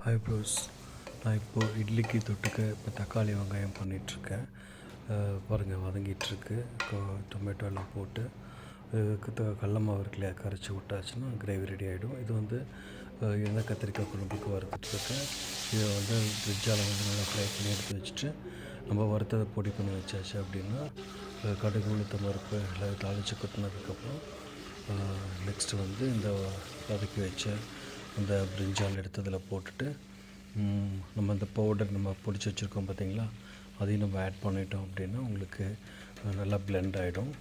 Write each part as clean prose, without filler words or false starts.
Hi bros. நான் இப்போது இட்லிக்கு தொட்டுக்க இப்போ தக்காளி வெங்காயம் பண்ணிகிட்ருக்கேன். பாருங்கள் வதங்கிட்டுருக்கு. டொமேட்டோ எல்லாம் போட்டு கடல மாவு இருக்குல்லையா, கரைச்சி விட்டாச்சுன்னா கிரேவி ரெடி ஆகிடும். இது வந்து எண்ணெய் கத்திரிக்காய் குழம்புக்கு வறுத்துட்ருக்கேன். இதை வந்து ஃப்ரிட்ஜால் வந்து நல்லா ஃப்ரை பண்ணி எடுத்து வச்சுட்டு நம்ம வறுத்ததை பொடி பண்ணி வச்சாச்சு அப்படின்னா கடுகு உளுத்தம் பருப்பு எல்லாம் தாளித்து கொட்டினதுக்கப்புறம் நெக்ஸ்ட்டு வந்து இந்த வதக்கி வச்ச அந்த பிரிஞ்சால் எடுத்து அதில் போட்டுட்டு நம்ம அந்த பவுடர் நம்ம பிடிச்சி வச்சுருக்கோம் பார்த்திங்களா, அதையும் நம்ம ஆட் பண்ணிட்டோம் அப்படின்னா உங்களுக்கு நல்லா பிளெண்ட் ஆகிடும்.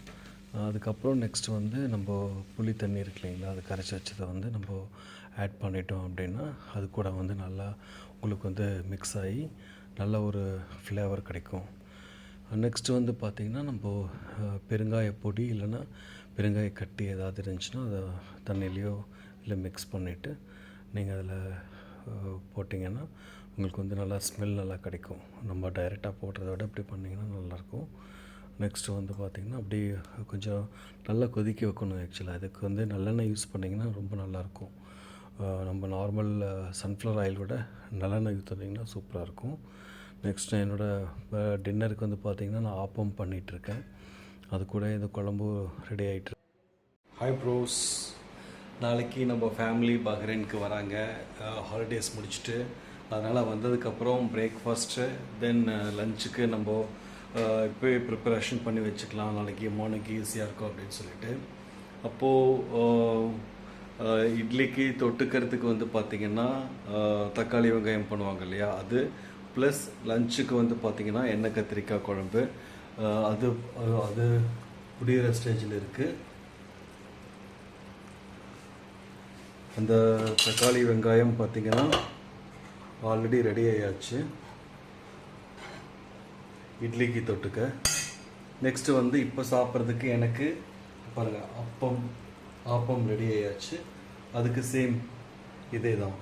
அதுக்கப்புறம் நெக்ஸ்ட்டு வந்து நம்ம புளி தண்ணி இருக்கு இல்லைங்களா, அது கரைச்சி வச்சதை வந்து நம்ம ஆட் பண்ணிட்டோம் அப்படின்னா அது கூட வந்து நல்லா உங்களுக்கு வந்து மிக்ஸ் ஆகி நல்ல ஒரு ஃப்ளேவர் கிடைக்கும். நெக்ஸ்ட்டு வந்து பார்த்திங்கன்னா நம்ம பெருங்காய பொடி இல்லைன்னா பெருங்காய கட்டி ஏதாவது இருந்துச்சுன்னா அதை தண்ணியிலையோ இல்லை மிக்ஸ் பண்ணிவிட்டு நீங்கள் அதில் போட்டிங்கன்னா உங்களுக்கு வந்து நல்லா ஸ்மெல் நல்லா கிடைக்கும். நம்ம டைரெக்டாக போடுறத விட இப்படி பண்ணிங்கன்னா நல்லாயிருக்கும். நெக்ஸ்ட்டு வந்து பார்த்திங்கன்னா அப்படி கொஞ்சம் நல்லா கொதிக்க வைக்கணும். ஆக்சுவலாக அதுக்கு வந்து நல்லெண்ணெய் யூஸ் பண்ணிங்கன்னா ரொம்ப நல்லாயிருக்கும். நம்ம நார்மல் சன்ஃப்ளவர் ஆயில் விட நல்லெண்ணெய் ஊற்றினீங்கன்னா சூப்பராக இருக்கும். நெக்ஸ்ட்டு என்னோடய டின்னருக்கு வந்து பார்த்திங்கன்னா நான் ஆப்பம் பண்ணிகிட்ருக்கேன். அது கூட இந்த குழம்பு ரெடி ஆகிட்டு. Hi bros. நாளைக்கு நம்ம ஃபேமிலி பஹ்ரைனுக்கு வராங்க ஹாலிடேஸ் முடிச்சுட்டு. அதனால் வந்ததுக்கப்புறம் பிரேக்ஃபாஸ்ட்டு தென் லஞ்சுக்கு நம்ம இப்போயே ப்ரிப்பரேஷன் பண்ணி வச்சுக்கலாம், நாளைக்கு மார்னிங்க்கு ஈஸியாக இருக்கும் அப்படின்னு சொல்லிட்டு. அப்போது இட்லிக்கு தொட்டுக்கிறதுக்கு வந்து பார்த்திங்கன்னா தக்காளி வெங்காயம் பண்ணுவாங்க இல்லையா, அது ப்ளஸ் லஞ்சுக்கு வந்து பார்த்திங்கன்னா எண்ணெய் கத்திரிக்காய் குழம்பு. அது அது புடிகிற ஸ்டேஜில் இருக்குது. அந்த தக்காளி வெங்காயம் பார்த்திங்கன்னா ஆல்ரெடி ரெடி ஆயாச்சு இட்லிக்கு தொட்டுக்க. நெக்ஸ்ட்டு வந்து இப்போ சாப்பிட்றதுக்கு எனக்கு பாருங்கள் ஆப்பம் ரெடி ஆயாச்சு. அதுக்கு சேம் இதே தான்.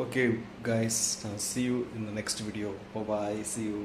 Okay guys, see you in the next video. Bye bye, see you.